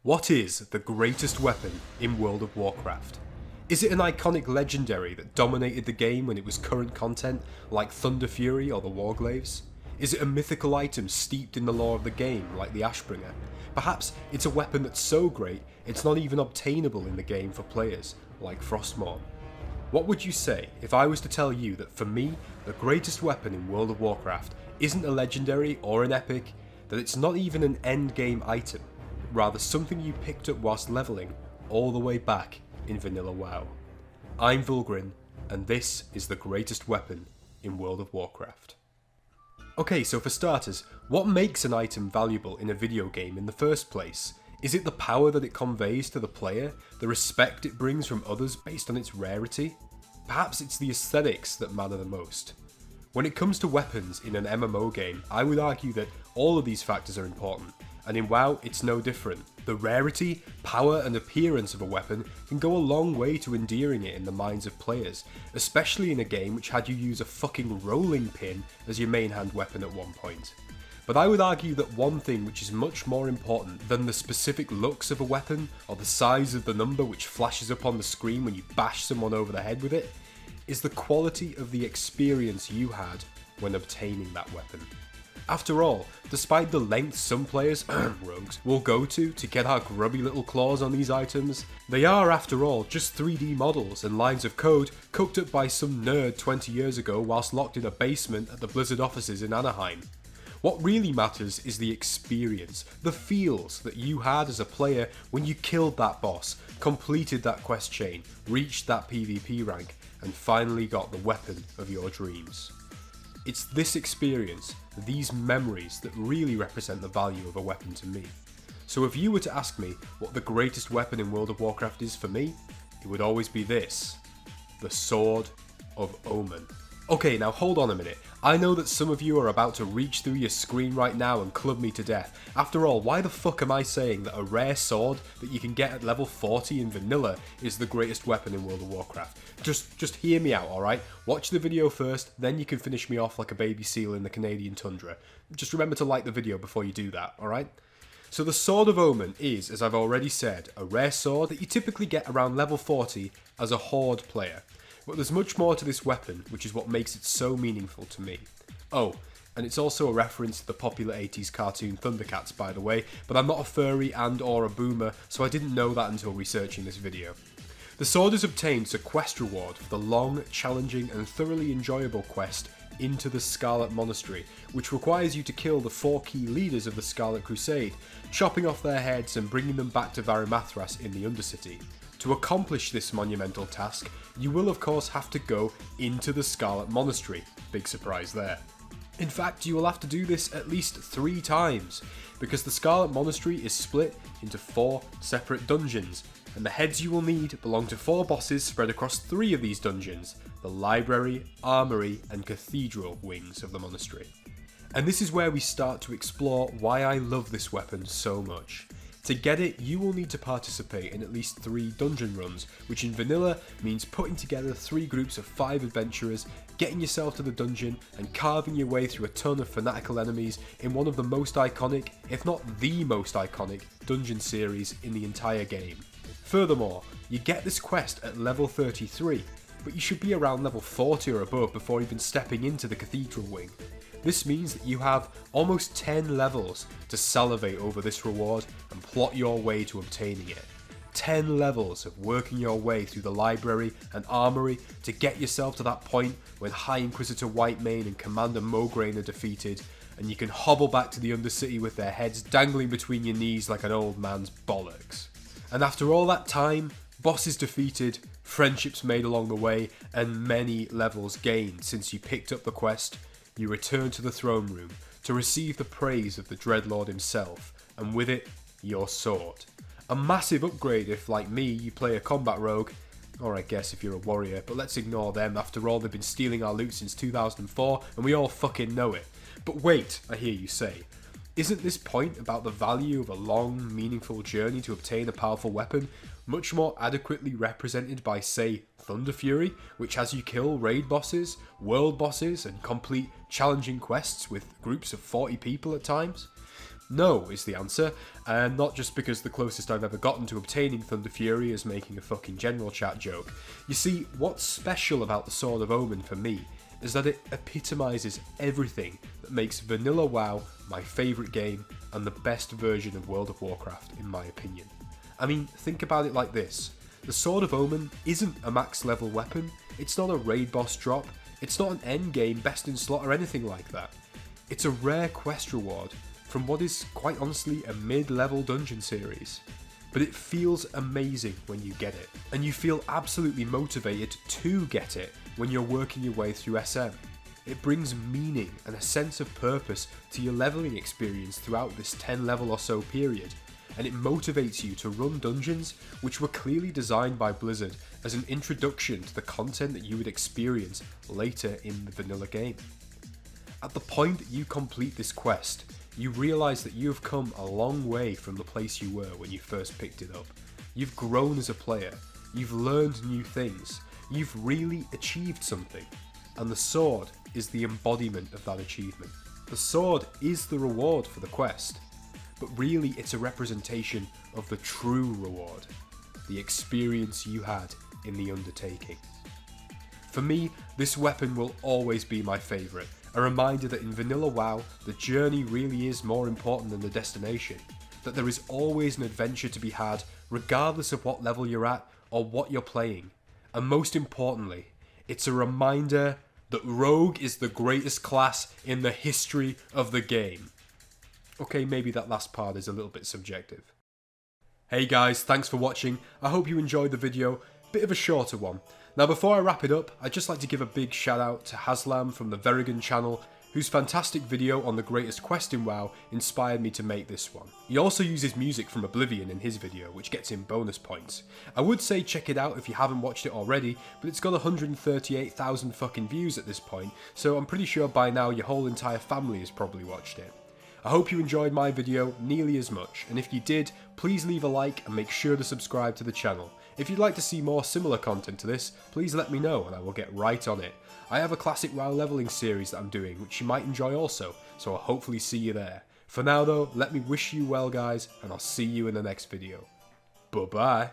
What is the greatest weapon in World of Warcraft? Is it an iconic legendary that dominated the game when it was current content, like Thunderfury or the Warglaves? Is it a mythical item steeped in the lore of the game, like the Ashbringer? Perhaps it's a weapon that's so great it's not even obtainable in the game for players, like Frostmourne. What would you say if I was to tell you that for me, the greatest weapon in World of Warcraft isn't a legendary or an epic, that it's not even an endgame item, rather something you picked up whilst leveling all the way back in Vanilla WoW? I'm Vulgrin, and this is the greatest weapon in World of Warcraft. Okay, so for starters, what makes an item valuable in a video game in the first place? Is it the power that it conveys to the player, the respect it brings from others based on its rarity? Perhaps it's the aesthetics that matter the most. When it comes to weapons in an MMO game, I would argue that all of these factors are important, and in WoW it's no different. The rarity, power and appearance of a weapon can go a long way to endearing it in the minds of players, especially in a game which had you use a fucking rolling pin as your main hand weapon at one point. But I would argue that one thing which is much more important than the specific looks of a weapon or the size of the number which flashes up on the screen when you bash someone over the head with it, is the quality of the experience you had when obtaining that weapon. After all, despite the length some players, rogues, will go to get our grubby little claws on these items, they are after all just 3D models and lines of code cooked up by some nerd 20 years ago whilst locked in a basement at the Blizzard offices in Anaheim. What really matters is the experience, the feels that you had as a player when you killed that boss, completed that quest chain, reached that PvP rank, and finally got the weapon of your dreams. It's this experience, these memories, that really represent the value of a weapon to me. So if you were to ask me what the greatest weapon in World of Warcraft is for me, it would always be this: the Sword of Omen. Okay, now hold on a minute. I know that some of you are about to reach through your screen right now and club me to death. After all, why the fuck am I saying that a rare sword that you can get at level 40 in vanilla is the greatest weapon in World of Warcraft? Just hear me out, alright? Watch the video first, then you can finish me off like a baby seal in the Canadian tundra. Just remember to like the video before you do that, alright? So the Sword of Omen is, as I've already said, a rare sword that you typically get around level 40 as a horde player. But there's much more to this weapon, which is what makes it so meaningful to me. Oh, and it's also a reference to the popular 80s cartoon Thundercats, by the way, but I'm not a furry and or a boomer, so I didn't know that until researching this video. The sword is obtained as a quest reward for the long, challenging and thoroughly enjoyable quest Into the Scarlet Monastery, which requires you to kill the 4 key leaders of the Scarlet Crusade, chopping off their heads and bringing them back to Varimathras in the Undercity. To accomplish this monumental task, you will of course have to go into the Scarlet Monastery. Big surprise there. In fact, you will have to do this at least 3 times, because the Scarlet Monastery is split into 4 separate dungeons, and the heads you will need belong to 4 bosses spread across 3 of these dungeons: the library, armory, and cathedral wings of the monastery. And this is where we start to explore why I love this weapon so much. To get it, you will need to participate in at least 3 dungeon runs, which in vanilla means putting together 3 groups of 5 adventurers, getting yourself to the dungeon, and carving your way through a ton of fanatical enemies in one of the most iconic, if not the most iconic, dungeon series in the entire game. Furthermore, you get this quest at level 33, but you should be around level 40 or above before even stepping into the cathedral wing. This means that you have almost 10 levels to salivate over this reward and plot your way to obtaining it. 10 levels of working your way through the library and armory to get yourself to that point when High Inquisitor Whitemane and Commander Mograine are defeated, and you can hobble back to the Undercity with their heads dangling between your knees like an old man's bollocks. And after all that time, bosses defeated, friendships made along the way, and many levels gained since you picked up the quest, you return to the throne room to receive the praise of the Dreadlord himself, and with it, your sword. A massive upgrade if, like me, you play a combat rogue, or I guess if you're a warrior, but let's ignore them. After all, they've been stealing our loot since 2004, and we all fucking know it. But wait, I hear you say, isn't this point about the value of a long, meaningful journey to obtain a powerful weapon much more adequately represented by, say, Thunderfury, which has you kill raid bosses, world bosses, and complete challenging quests with groups of 40 people at times? No is the answer, and not just because the closest I've ever gotten to obtaining Thunderfury is making a fucking general chat joke. You see, what's special about the Sword of Omen for me is that it epitomises everything that makes Vanilla WoW my favourite game and the best version of World of Warcraft in my opinion. I mean, think about it like this. The Sword of Omen isn't a max level weapon, it's not a raid boss drop, it's not an endgame best in slot or anything like that. It's a rare quest reward from what is quite honestly a mid-level dungeon series. But it feels amazing when you get it, and you feel absolutely motivated to get it when you're working your way through SM. It brings meaning and a sense of purpose to your leveling experience throughout this 10 level or so period, and it motivates you to run dungeons which were clearly designed by Blizzard as an introduction to the content that you would experience later in the vanilla game. At the point that you complete this quest, you realise that you have come a long way from the place you were when you first picked it up. You've grown as a player, you've learned new things, you've really achieved something, and the sword is the embodiment of that achievement. The sword is the reward for the quest, but really it's a representation of the true reward, the experience you had in the undertaking. For me, this weapon will always be my favourite, a reminder that in Vanilla WoW, the journey really is more important than the destination, that there is always an adventure to be had regardless of what level you're at or what you're playing, and most importantly, it's a reminder that Rogue is the greatest class in the history of the game. Okay, maybe that last part is a little bit subjective. Hey guys, thanks for watching, I hope you enjoyed the video, bit of a shorter one. Now before I wrap it up, I'd just like to give a big shout out to Haslam from the Verigan channel, whose fantastic video on the greatest quest in WoW inspired me to make this one. He also uses music from Oblivion in his video, which gets him bonus points. I would say check it out if you haven't watched it already, but it's got 138,000 fucking views at this point, so I'm pretty sure by now your whole entire family has probably watched it. I hope you enjoyed my video nearly as much, and if you did, please leave a like and make sure to subscribe to the channel. If you'd like to see more similar content to this, please let me know and I will get right on it. I have a classic WoW leveling series that I'm doing which you might enjoy also, so I'll hopefully see you there. For now though, let me wish you well guys, and I'll see you in the next video. Bye bye.